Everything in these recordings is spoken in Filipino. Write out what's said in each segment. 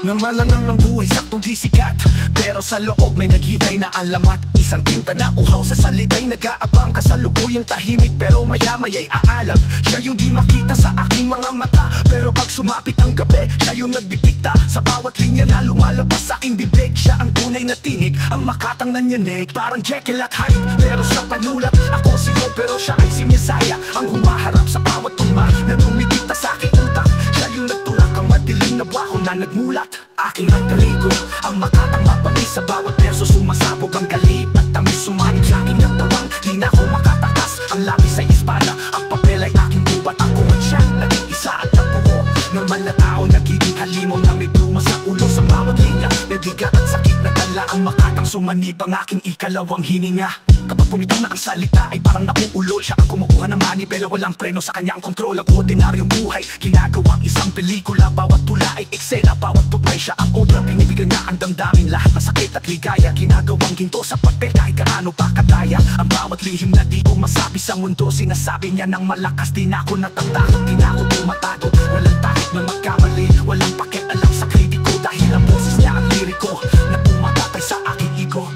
Normal lang ang buhay, saktong di sikat, pero sa loob may naghihintay na alamat. Isang tinta na uhaw sa salita'y nag-aabang, kasalukuyang tahimik pero maya-maya'y aalam. Siya yung di makita sa aking mga mata, pero pag sumapit ang gabi, siya yung nagdidikta sa bawat linya na lumalabas sa aking bibig. Siya ang tunay na tinig, ang makatang nanyanig, parang Jekyll at Hyde. Pero sa panulat, ako si Joe, pero siya ay si Messiah, ang humaharap sa bawat tugma na dumidikta sa aking utak. Siya yung nagtulak ang madilim na baho na nagmulat. Aking alter-ego, ang makatang mapanis sa bawat verso, sumasabog ang galit at tamis sumanib sa aking nagtawang. Di na ako makatakas, ang lapis ay espada, ang papel ay aking gubat. Ako at siya, naging isa at nagbuo. Normal na tao, nagiging halimaw na may pluma sa ulo. Sa bawat linya, nabigat at sakit na dala, ang makatang sumanib ang aking ikalawang hininga. Kapag pumitaw na ang salita ay parang napuulol. Siya ang kumukuha ng mani pero walang preno sa kanyang kontrol. Ang ordinaryong buhay, ginagawang isang pelikula. Bawat tula ay eksena, bawat tupay siya ang obra. Binibigyan niya ang damdamin, lahat ng sakit at ligaya, ginagawang ginto sa papel kahit kaano pa kadaya. Ang bawat lihim na di ko masabi sa mundo, sinasabi niya ng malakas. Di na ako natatakot, di na ako tumatagot. Walang takot na magkamali, walang pakialam sa kritiko, dahil ang boses niya ang liriko na pumatatay sa aking ego.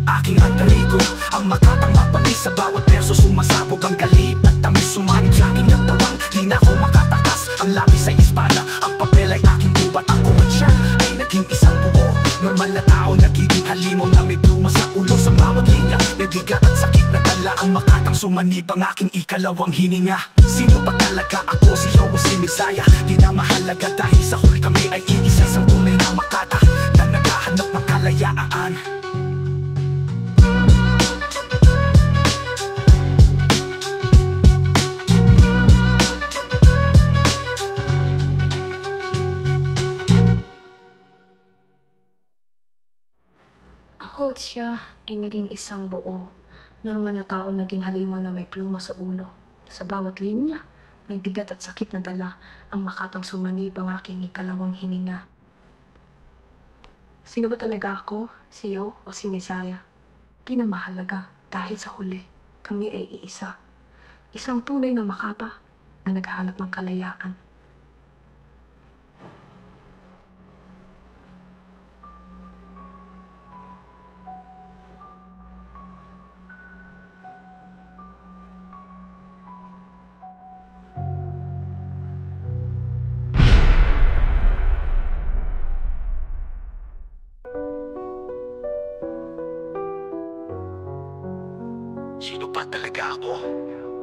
Aking alter-ego, ang makatang mapanis sa bawat verso, sumasabog ang galit at tamis sumanib sa aking nagtawang. Di na ako makatakas, ang lapis ay espada, ang papel ay aking gubat. Ako at siya ay naging isang buo. Normal na tao, nagiging halimaw na may pluma sa ulo. Sa bawat linya, nabigat at sakit na dala, ang makatang sumanib ang aking ikalawang hininga. Sino ba talaga ako, si Joe o si Messiah? Di na mahalaga dahil sa huli kami ay iisa, isang tunay na makata na naghahanap ng kalayaan. Ako at siya ay naging isang buo. Normal na tao, naging halimaw na may pluma sa ulo. Sa bawat linya, may bigat at sakit na dala, ang makatang sumanib ang aking ikalawang hininga. Sino ba talaga ako? Si Joe o si Messiah? Di na mahalaga dahil sa huli, kami ay iisa. Isang tunay na makata na naghahanap ng kalayaan. Sino ba talaga ako?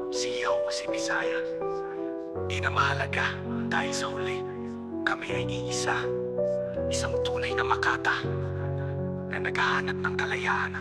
Si Joe o si Messiah? Di na mahalaga dahil sa huli, kami ay iisa. Isang tunay na makata na naghahanap ng kalayaan.